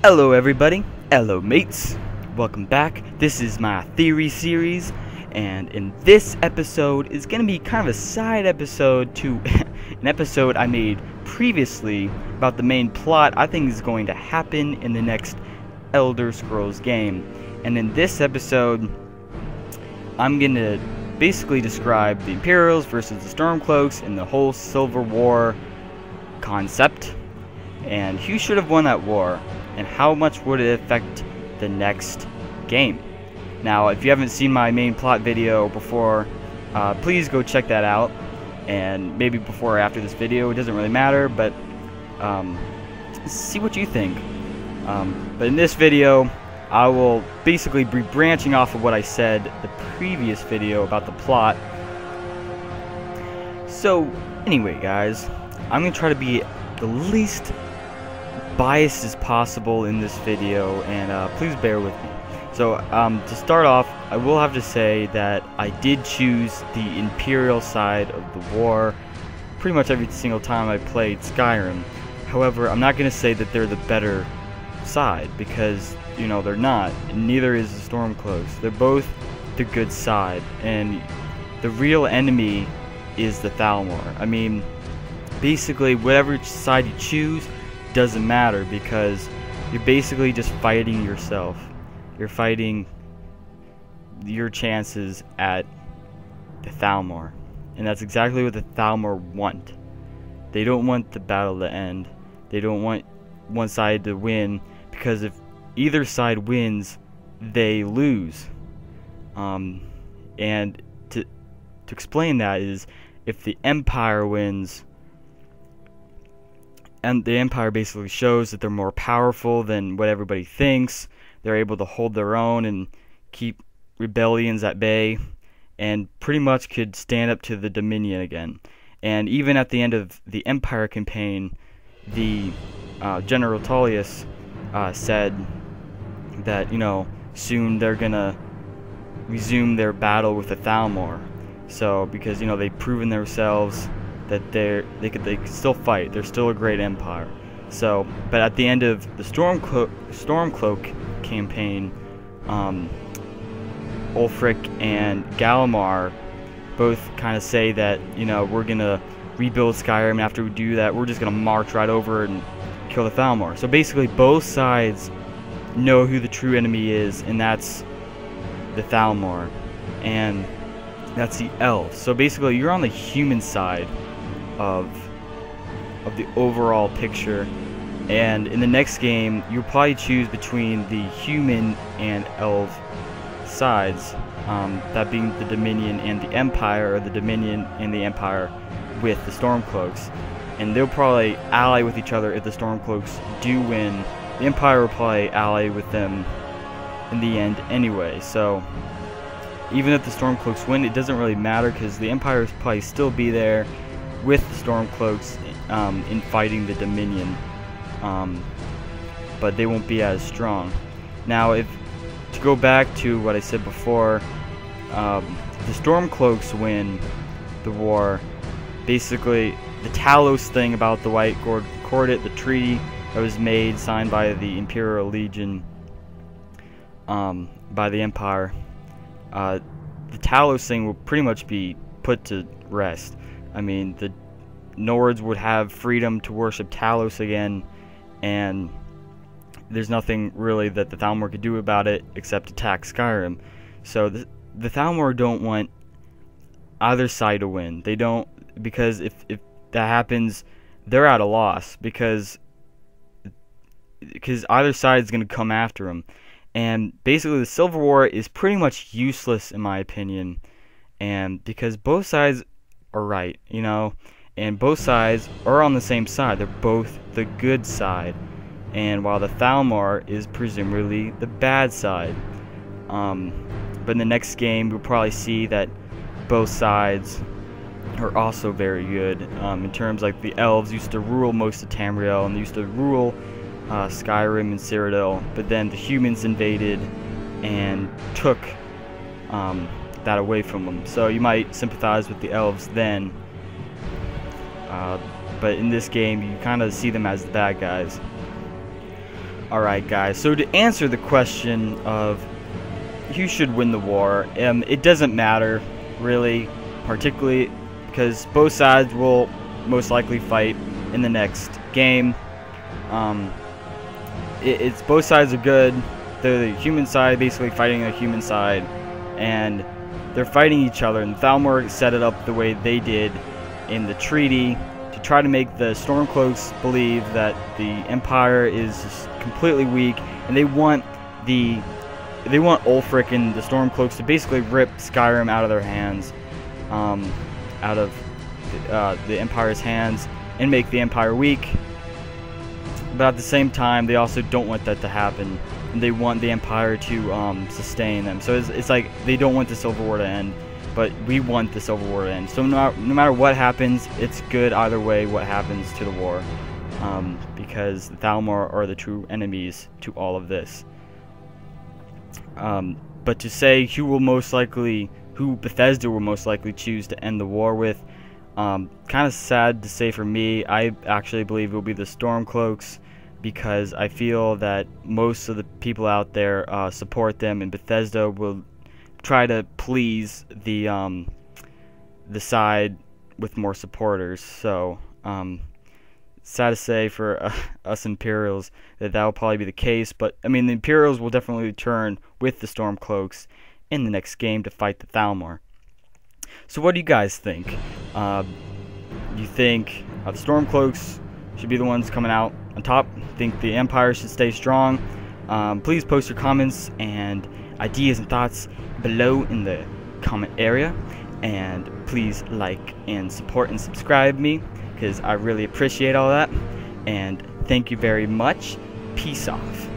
Hello everybody, hello mates, welcome back. This is my theory series, and in this episode is going to be kind of a side episode to an episode I made previously about the main plot I think is going to happen in the next Elder Scrolls game. And in this episode, I'm going to basically describe the Imperials versus the Stormcloaks and the whole Silver War concept, and who should have won that war, and how much would it affect the next game. Now, if you haven't seen my main plot video before, please go check that out, and maybe before or after this video, it doesn't really matter, but see what you think. But in this video, I will basically be branching off of what I said the previous video about the plot. So, anyway guys, I'm going to try to be the least biased as possible in this video, and please bear with me. So to start off, I will have to say that I did choose the Imperial side of the war pretty much every single time I played Skyrim. However, I'm not going to say that they're the better side, because, you know, they're not, and neither is the Stormcloaks. They're both the good side, and the real enemy is the Thalmor. I mean, basically, whatever side you choose doesn't matter, because you're basically just fighting yourself. You're fighting your chances at the Thalmor, and that's exactly what the Thalmor want. They don't want the battle to end. They don't want one side to win, because if either side wins, they lose. And to explain that is, if the Empire wins, and the Empire basically shows that they're more powerful than what everybody thinks, they're able to hold their own and keep rebellions at bay, and pretty much could stand up to the Dominion again. And even at the end of the Empire campaign, the General Tullius said that, you know, soon they're gonna resume their battle with the Thalmor. So, because, you know, they've proven themselves that they could still fight. They're still a great empire. So, but at the end of the Stormcloak campaign, Ulfric and Gallimar both kind of say that, you know, we're gonna rebuild Skyrim, and after we do that, we're just gonna march right over and kill the Thalmor. So basically, both sides know who the true enemy is, and that's the Thalmor, and that's the elves. So basically, you're on the human side of the overall picture, and in the next game you'll probably choose between the human and elf sides, that being the Dominion and the Empire, or the Dominion and the Empire with the Stormcloaks, and they'll probably ally with each other if the Stormcloaks do win. The Empire will probably ally with them in the end anyway. So even if the Stormcloaks win, it doesn't really matter, because the Empire will probably still be there with the Stormcloaks in fighting the Dominion, but they won't be as strong. Now, to go back to what I said before, the Stormcloaks win the war. Basically, the Talos thing about the White Cordate, the treaty that was made, signed by the Imperial Legion, by the Empire, the Talos thing will pretty much be put to rest. I mean, the Nords would have freedom to worship Talos again, and there's nothing really that the Thalmor could do about it except attack Skyrim. So the Thalmor don't want either side to win. They don't, because if that happens, they're at a loss, because either side is going to come after them. And basically, the Silver War is pretty much useless in my opinion, and because both sides are right, you know, and both sides are on the same side. They're both the good side, and while the Thalmor is presumably the bad side. But in the next game, we'll probably see that both sides are also very good. In terms, like, the elves used to rule most of Tamriel, and they used to rule Skyrim and Cyrodiil, but then the humans invaded and took that away from them. So you might sympathize with the elves then, but in this game you kind of see them as the bad guys. Alright guys, so to answer the question of who should win the war, it doesn't matter really, particularly because both sides will most likely fight in the next game. It's both sides are good. They're the human side basically fighting the human side, and they're fighting each other, and Thalmor set it up the way they did in the treaty to try to make the Stormcloaks believe that the Empire is just completely weak, and they want Ulfric and the Stormcloaks to basically rip Skyrim out of their hands, out of the Empire's hands, and make the Empire weak. But at the same time, they also don't want that to happen, and they want the Empire to sustain them. So it's like they don't want the Civil War to end, but we want the Civil War to end. So no matter what happens, it's good either way what happens to the war, because the Thalmor are the true enemies to all of this. But to say who Bethesda will most likely choose to end the war with, kind of sad to say for me. I actually believe it will be the Stormcloaks, because I feel that most of the people out there support them, and Bethesda will try to please the side with more supporters. So sad to say for us Imperials that will probably be the case, but I mean the Imperials will definitely turn with the Stormcloaks in the next game to fight the Thalmor. So what do you guys think? You think the Stormcloaks should be the ones coming out on top? Think the Empire should stay strong? Please post your comments and ideas and thoughts below in the comment area, and please like and support and subscribe me, because I really appreciate all that. And thank you very much. Peace off.